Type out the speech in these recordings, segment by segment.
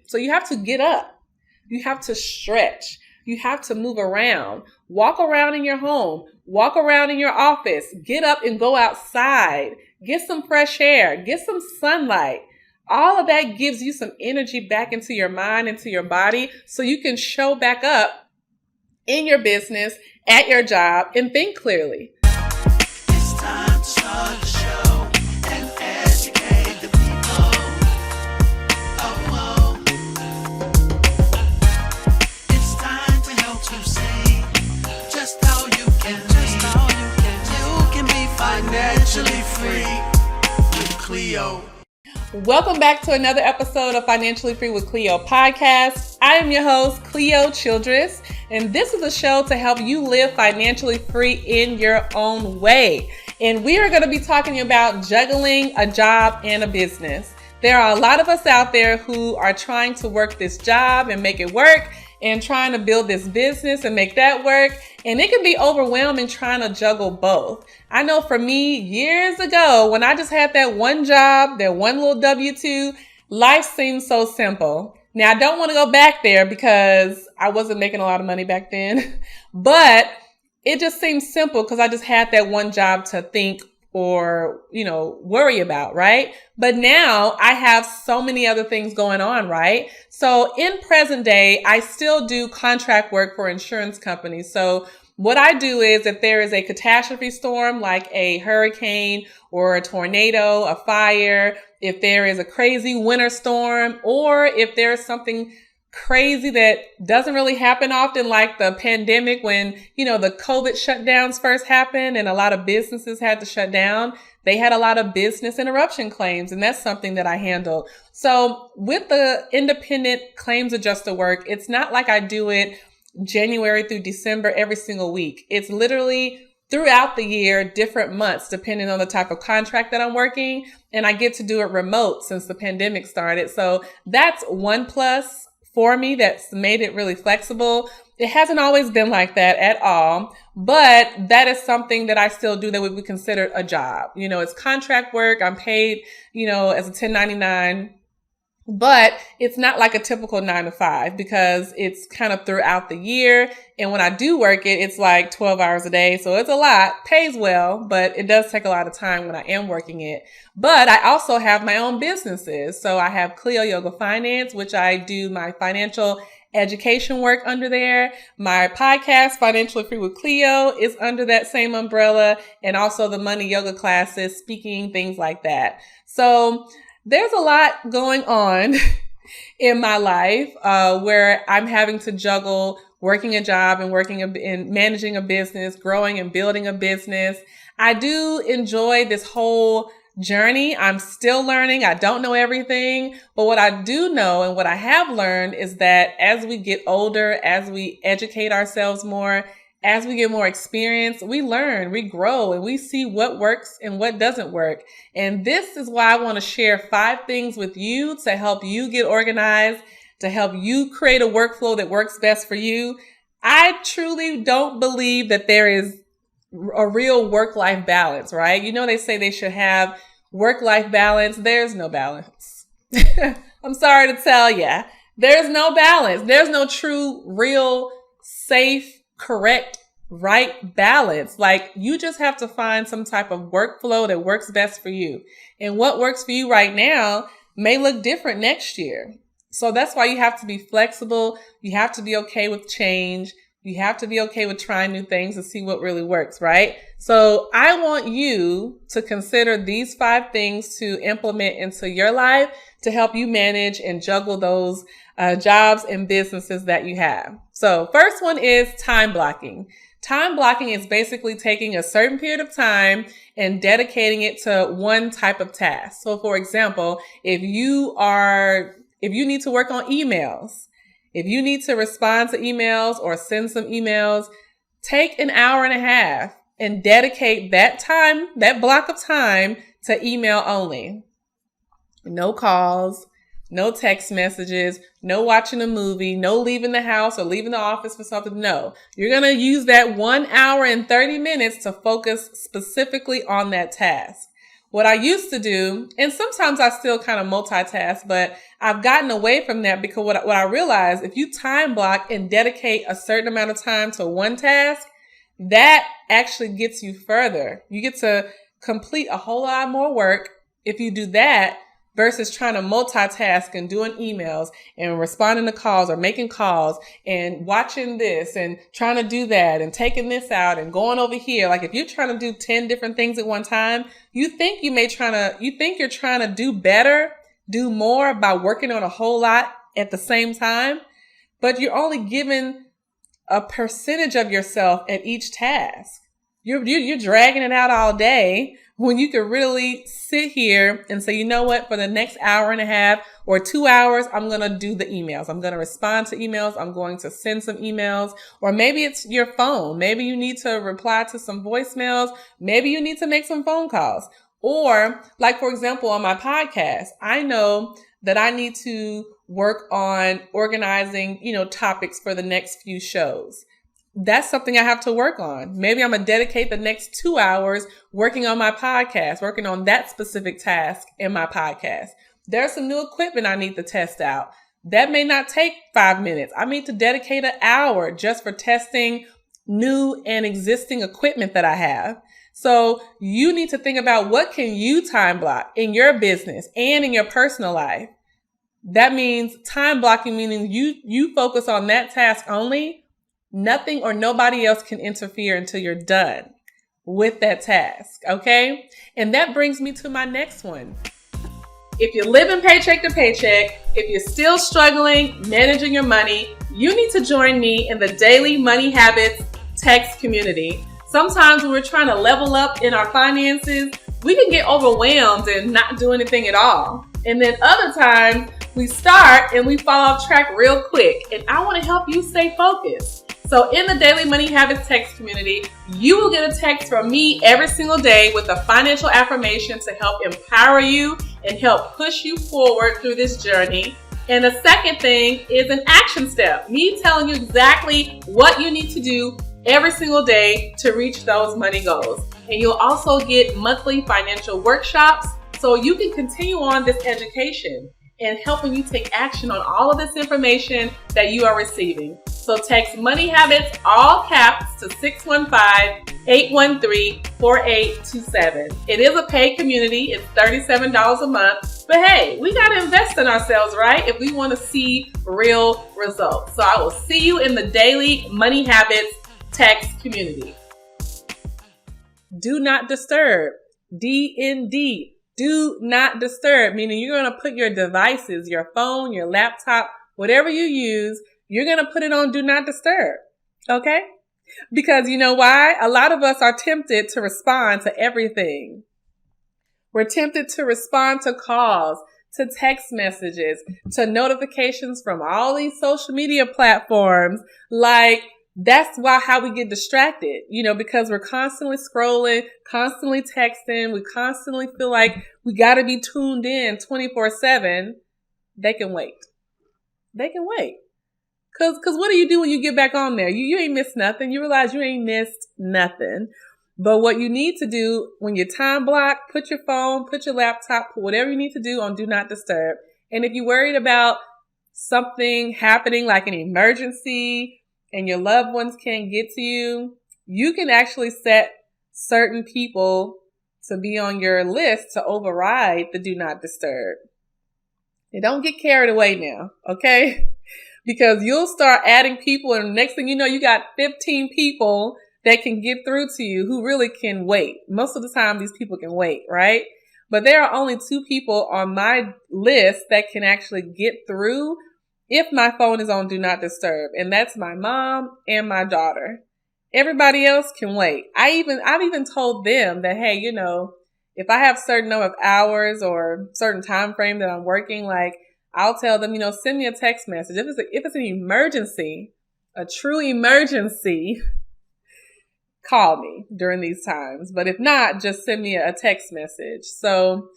So you have to get up. You have to stretch. You have to move around. Walk around in your home. Walk around in your office. Get up and go outside. Get some fresh air. Get some sunlight. All of that gives you some energy back into your mind, into your body, so you can show back up in your business, at your job, and think clearly. It's time to start the show and educate the people. Oh. It's time to help you see just how you can be financially free with Cleo. Welcome back to another episode of Financially Free with Cleo podcast. I am your host, Cleo Childress, and this is a show to help you live financially free in your own way. And we are going to be talking about juggling a job and a business. There are a lot of us out there who are trying to work this job and make it work, and trying to build this business and make that work. And it can be overwhelming trying to juggle both. I know for me, years ago, when I just had that one job, that one little W-2, life seemed so simple. Now, I don't want to go back there because I wasn't making a lot of money back then, but it just seemed simple because I just had that one job to think or, worry about, right? But now I have so many other things going on, right? So in present day, I still do contract work for insurance companies. So what I do is if there is a catastrophe storm like a hurricane or a tornado, a fire, if there is a crazy winter storm, or if there's something crazy that doesn't really happen often, like the pandemic when, the COVID shutdowns first happened and a lot of businesses had to shut down. They had a lot of business interruption claims, and that's something that I handle. So with the independent claims adjuster work, it's not like I do it January through December every single week. It's literally throughout the year, different months, depending on the type of contract that I'm working. And I get to do it remote since the pandemic started. So that's one plus for me that's made it really flexible. It hasn't always been like that at all, but that is something that I still do that would be considered a job. It's contract work. I'm paid, as a 1099, but it's not like a typical 9 to 5 because it's kind of throughout the year. And when I do work it, it's like 12 hours a day. So it's a lot, pays well, but it does take a lot of time when I am working it. But I also have my own businesses. So I have Cleo Yoga Finance, which I do my financial education work under there. My podcast, Financially Free with Cleo, is under that same umbrella. And also the money yoga classes, speaking, things like that. So there's a lot going on in my life where I'm having to juggle working a job and and managing a business, growing and building a business. I do enjoy this whole journey. I'm still learning. I don't know everything, but what I do know and what I have learned is that as we get older, as we educate ourselves more, as we get more experience, we learn, we grow, and we see what works and what doesn't work. And this is why I want to share 5 things with you to help you get organized, to help you create a workflow that works best for you. I truly don't believe that there is a real work-life balance, right? They say they should have work-life balance. There's no balance. I'm sorry to tell you, there's no balance. There's no true, real, safe, correct, right balance. Like, you just have to find some type of workflow that works best for you. And what works for you right now may look different next year. So that's why you have to be flexible. You have to be okay with change. You have to be okay with trying new things and see what really works, right? So I want you to consider these 5 things to implement into your life to help you manage and juggle those jobs and businesses that you have. So first one is time blocking. Time blocking is basically taking a certain period of time and dedicating it to one type of task. So for example, if you need to work on emails, if you need to respond to emails or send some emails, take an hour and a half and dedicate that time, that block of time, to email only. No calls, no text messages, no watching a movie, no leaving the house or leaving the office for something. No, you're going to use that 1 hour and 30 minutes to focus specifically on that task. what I used to do, and sometimes I still kind of multitask, but I've gotten away from that because what I realized, if you time block and dedicate a certain amount of time to one task, that actually gets you further. You get to complete a whole lot more work if you do that versus trying to multitask and doing emails and responding to calls or making calls and watching this and trying to do that and taking this out and going over here. Like if you're trying to do 10 different things at one time, you think you're trying to do better, do more by working on a whole lot at the same time, but you're only given a percentage of yourself at each task. You're dragging it out all day when you could really sit here and say, you know what, for the next hour and a half or 2 hours, I'm going to do the emails. I'm going to respond to emails. I'm going to send some emails, or maybe it's your phone. Maybe you need to reply to some voicemails. Maybe you need to make some phone calls. Or like, for example, on my podcast, I know that I need to work on organizing, topics for the next few shows. That's something I have to work on. Maybe I'm going to dedicate the next 2 hours working on my podcast, working on that specific task in my podcast. There's some new equipment I need to test out. That may not take 5 minutes. I need to dedicate an hour just for testing new and existing equipment that I have. So you need to think about, what can you time block in your business and in your personal life? That means time blocking, meaning you focus on that task only. Nothing or nobody else can interfere until you're done with that task. Okay. And that brings me to my next one. If you're living paycheck to paycheck, if you're still struggling managing your money, you need to join me in the Daily Money Habits text community. Sometimes when we're trying to level up in our finances, we can get overwhelmed and not do anything at all. And then other times we start and we fall off track real quick. And I want to help you stay focused. So in the Daily Money Habits text community, you will get a text from me every single day with a financial affirmation to help empower you and help push you forward through this journey. And the second thing is an action step, me telling you exactly what you need to do every single day to reach those money goals. And you'll also get monthly financial workshops so you can continue on this education and helping you take action on all of this information that you are receiving. So text Money Habits, all caps, to 615-813-4827. It is a paid community. It's $37 a month. But hey, we got to invest in ourselves, right? If we want to see real results. So I will see you in the Daily Money Habits text community. Do not disturb. DND. Do not disturb, meaning you're going to put your devices, your phone, your laptop, whatever you use, you're going to put it on do not disturb. Okay? Because you know why? A lot of us are tempted to respond to everything. We're tempted to respond to calls, to text messages, to notifications from all these social media platforms. Like, that's how we get distracted, because we're constantly scrolling, constantly texting. We constantly feel like we got to be tuned in 24/7. They can wait. They can wait. Cause what do you do when you get back on there? You ain't missed nothing. You realize you ain't missed nothing. But what you need to do when you time block, put your phone, put your laptop, put whatever you need to do on do not disturb. And if you're worried about something happening like an emergency, and your loved ones can't get to you, you can actually set certain people to be on your list to override the do not disturb. And don't get carried away now, okay? Because you'll start adding people, and the next thing you know, you got 15 people that can get through to you who really can wait. Most of the time, these people can wait, right? But there are only 2 people on my list that can actually get through if my phone is on do not disturb, and that's my mom and my daughter. Everybody else can wait. I've even told them that, hey, if I have certain number of hours or certain time frame that I'm working, like I'll tell them, send me a text message. If it's an emergency, a true emergency, call me during these times. But if not, just send me a text message. So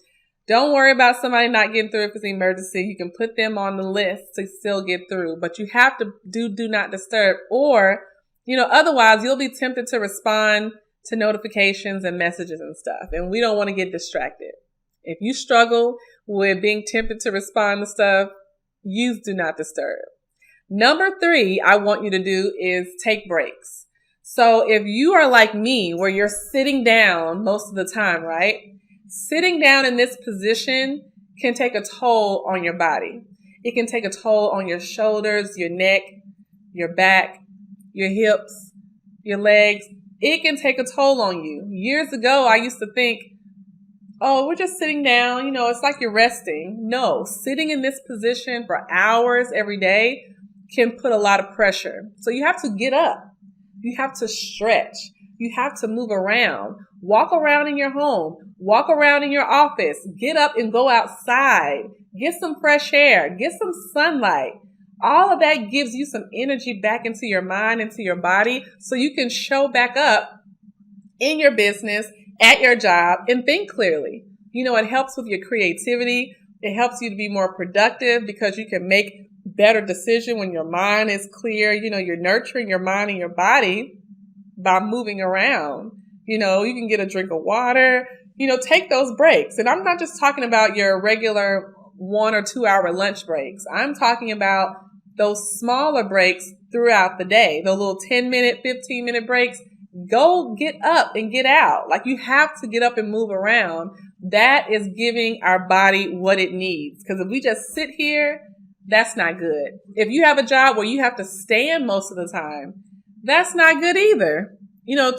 don't worry about somebody not getting through if it's an emergency. You can put them on the list to still get through, but you have to do not disturb, or, otherwise you'll be tempted to respond to notifications and messages and stuff. And we don't want to get distracted. If you struggle with being tempted to respond to stuff, use do not disturb. Number 3, I want you to do is take breaks. So if you are like me, where you're sitting down most of the time, right? Sitting down in this position can take a toll on your body. It can take a toll on your shoulders, your neck, your back, your hips, your legs. It can take a toll on you. Years ago, I used to think, oh, we're just sitting down. It's like you're resting. No, sitting in this position for hours every day can put a lot of pressure. So you have to get up. You have to stretch. You have to move around. Walk around in your home. Walk around in your office. Get up and go outside. Get some fresh air. Get some sunlight. All of that gives you some energy back into your mind, into your body, so you can show back up in your business, at your job, and think clearly. It helps with your creativity. It helps you to be more productive because you can make better decision when your mind is clear. You're nurturing your mind and your body by moving around. You can get a drink of water, take those breaks. And I'm not just talking about your regular 1 or 2 hour lunch breaks. I'm talking about those smaller breaks throughout the day, the little 10-minute, 15-minute breaks. Go get up and get out. Like, you have to get up and move around. That is giving our body what it needs. Because if we just sit here, that's not good. If you have a job where you have to stand most of the time, that's not good either.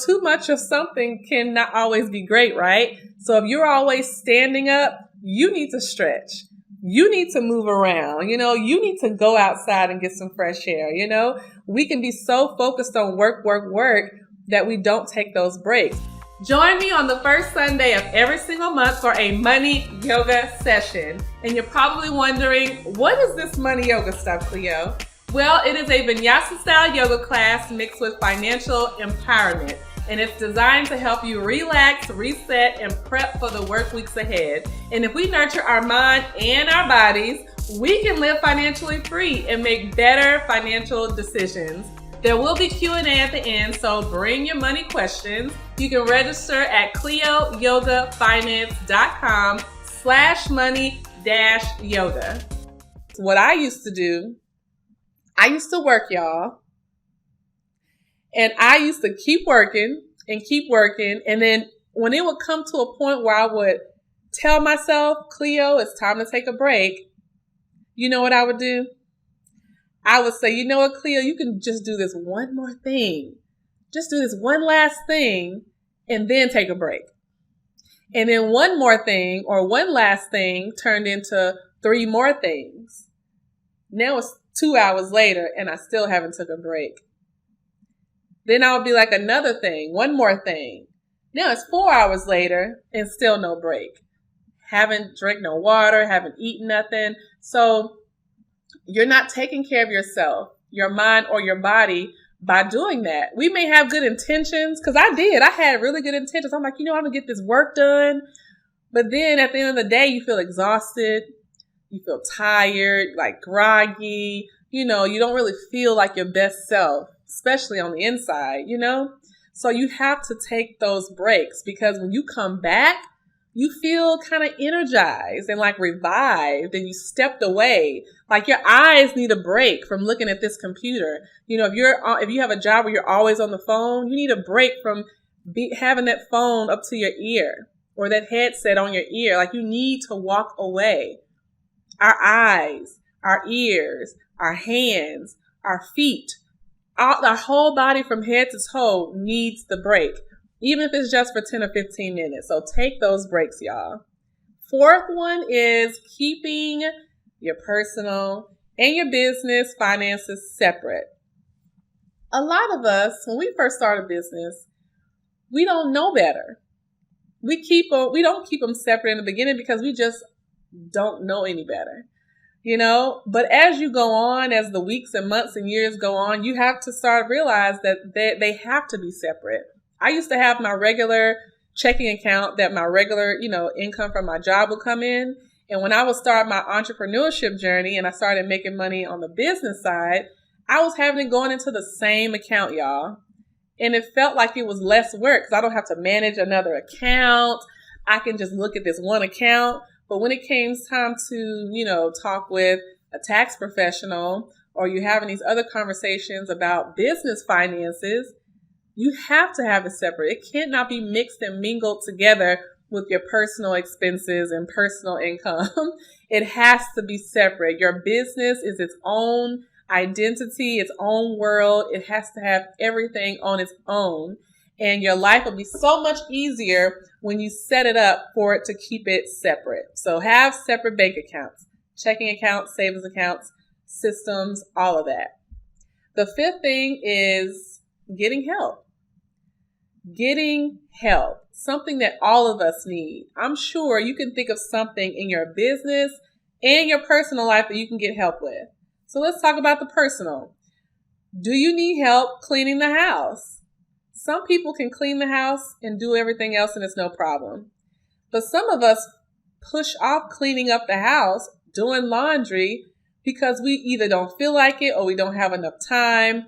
Too much of something can not always be great, right? So if you're always standing up, you need to stretch. You need to move around. You need to go outside and get some fresh air. We can be so focused on work that we don't take those breaks. Join me on the first Sunday of every single month for a money yoga session. And you're probably wondering, what is this money yoga stuff, Cleo? Well, it is a vinyasa style yoga class mixed with financial empowerment. And it's designed to help you relax, reset, and prep for the work weeks ahead. And if we nurture our mind and our bodies, we can live financially free and make better financial decisions. There will be Q&A at the end, so bring your money questions. You can register at cleoyogafinance.com/money-yoga. What I used to do, I used to work, y'all. And I used to keep working. And then when it would come to a point where I would tell myself, Cleo, it's time to take a break, you know what I would do? I would say, you know what, Cleo, you can just do this one more thing. Just do this one last thing and then take a break. And then one more thing or one last thing turned into 3 more things. Now it's 2 hours later and I still haven't took a break. Then I would be like, another thing, one more thing. Now it's 4 hours later and still no break. Haven't drank no water, haven't eaten nothing. So you're not taking care of yourself, your mind, or your body by doing that. We may have good intentions, because I had really good intentions. I'm like, I'm going to get this work done. But then at the end of the day, you feel exhausted. You feel tired, like groggy. You don't really feel like your best self, especially on the inside, So you have to take those breaks, because when you come back, you feel kind of energized and like revived, and you stepped away. Like your eyes need a break from looking at this computer. If you have a job where you're always on the phone, you need a break from having that phone up to your ear or that headset on your ear. Like, you need to walk away. Our eyes, our ears, our hands, our feet, our whole body from head to toe needs the break. Even if it's just for 10 or 15 minutes. So take those breaks, y'all. 4th one is keeping your personal and your business finances separate. A lot of us, when we first start a business, we don't know better. We don't keep them separate in the beginning because we just don't know any better. But as you go on, as the weeks and months and years go on, you have to start realize that they have to be separate. I used to have my regular checking account that my regular, income from my job would come in. And when I would start my entrepreneurship journey and I started making money on the business side, I was having it going into the same account, y'all. And it felt like it was less work because I don't have to manage another account. I can just look at this one account. But when it came time to, talk with a tax professional, or you're having these other conversations about business finances, you have to have it separate. It cannot be mixed and mingled together with your personal expenses and personal income. It has to be separate. Your business is its own identity, its own world. It has to have everything on its own. And your life will be so much easier when you set it up for it to keep it separate. So have separate bank accounts, checking accounts, savings accounts, systems, all of that. The fifth thing is getting help. Getting help, something that all of us need. I'm sure you can think of something in your business and your personal life that you can get help with. So let's talk about the personal. Do you need help cleaning the house? Some people can clean the house and do everything else and it's no problem. But some of us push off cleaning up the house, doing laundry, because we either don't feel like it or we don't have enough time.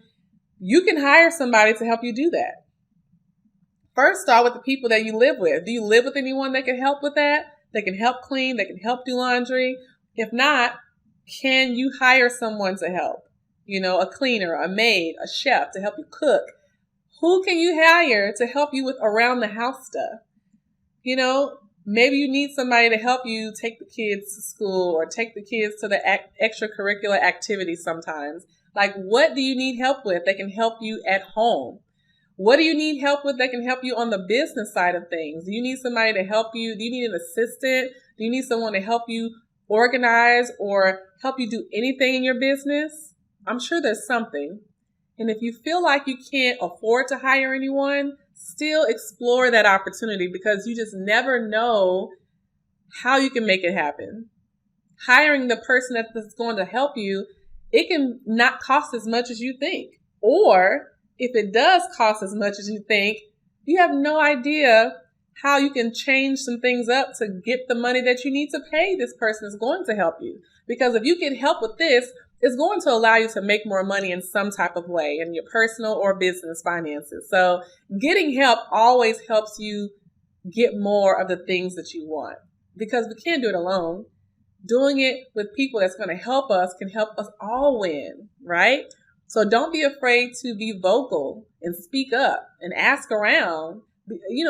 You can hire somebody to help you do that. First, start with the people that you live with. Do you live with anyone that can help with that? That can help clean, that can help do laundry? If not, can you hire someone to help? A cleaner, a maid, a chef to help you cook. Who can you hire to help you with around the house stuff? Maybe you need somebody to help you take the kids to school or take the kids to the extracurricular activities sometimes. Like, what do you need help with that can help you at home? What do you need help with that can help you on the business side of things? Do you need somebody to help you? Do you need an assistant? Do you need someone to help you organize or help you do anything in your business? I'm sure there's something. And if you feel like you can't afford to hire anyone, still explore that opportunity because you just never know how you can make it happen. Hiring the person that's going to help you, it can not cost as much as you think. Or if it does cost as much as you think, you have no idea how you can change some things up to get the money that you need to pay this person that's going to help you. Because if you get help with this, it's going to allow you to make more money in some type of way in your personal or business finances. So getting help always helps you get more of the things that you want because we can't do it alone. Doing it with people that's going to help us can help us all win, right? So don't be afraid to be vocal and speak up and ask around.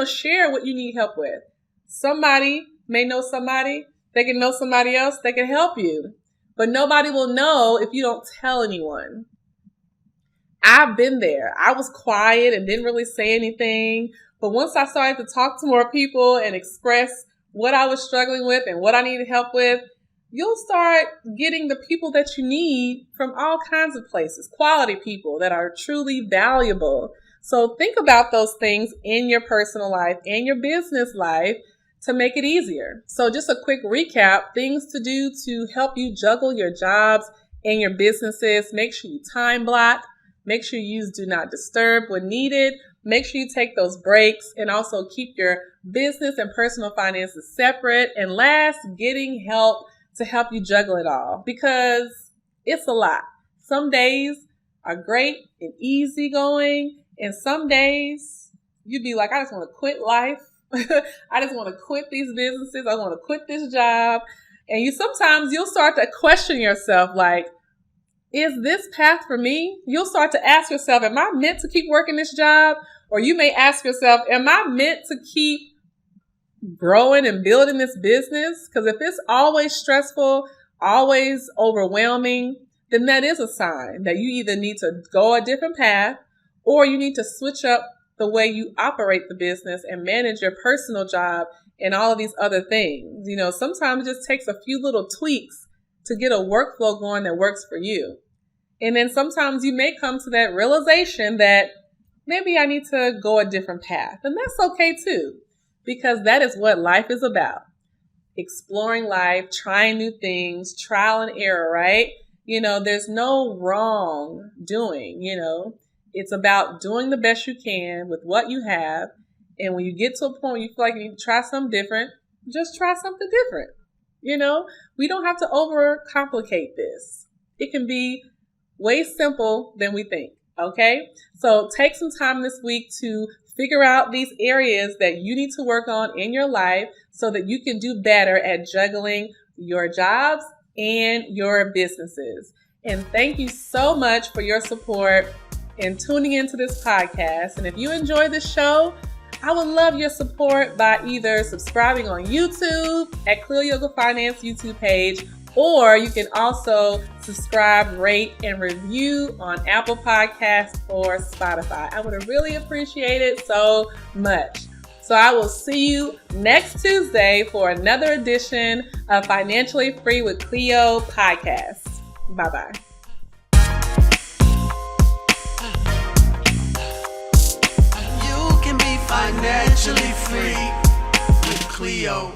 Share what you need help with. Somebody may know somebody. They can know somebody else that can help you. But nobody will know if you don't tell anyone. I've been there. I was quiet and didn't really say anything. But once I started to talk to more people and express what I was struggling with and what I needed help with, you'll start getting the people that you need from all kinds of places, quality people that are truly valuable. So think about those things in your personal life and your business life to make it easier. So just a quick recap, things to do to help you juggle your jobs and your businesses. Make sure you time block. Make sure you use do not disturb when needed. Make sure you take those breaks and also keep your business and personal finances separate. And last, getting help to help you juggle it all because it's a lot. Some days are great and easy going. And some days you'd be like, I just want to quit life. I just want to quit these businesses. I want to quit this job. And sometimes you'll start to question yourself like, is this path for me? You'll start to ask yourself, am I meant to keep working this job? Or you may ask yourself, am I meant to keep growing and building this business? Because if it's always stressful, always overwhelming, then that is a sign that you either need to go a different path or you need to switch up the way you operate the business and manage your personal job and all of these other things. Sometimes it just takes a few little tweaks to get a workflow going that works for you. And then sometimes you may come to that realization that maybe I need to go a different path. And that's okay too, because that is what life is about. Exploring life, trying new things, trial and error, right? There's no wrong doing, It's about doing the best you can with what you have. And when you get to a point where you feel like you need to try something different, just try something different. We don't have to overcomplicate this. It can be way simple than we think. Okay, so take some time this week to figure out these areas that you need to work on in your life so that you can do better at juggling your jobs and your businesses. And thank you so much for your support in tuning into this podcast. And if you enjoy this show, I would love your support by either subscribing on YouTube at Cleo Yoga Finance YouTube page, or you can also subscribe, rate, and review on Apple Podcasts or Spotify. I would really appreciate it so much. So I will see you next Tuesday for another edition of Financially Free with Cleo podcast. Bye-bye. You can be financially free with Cleo.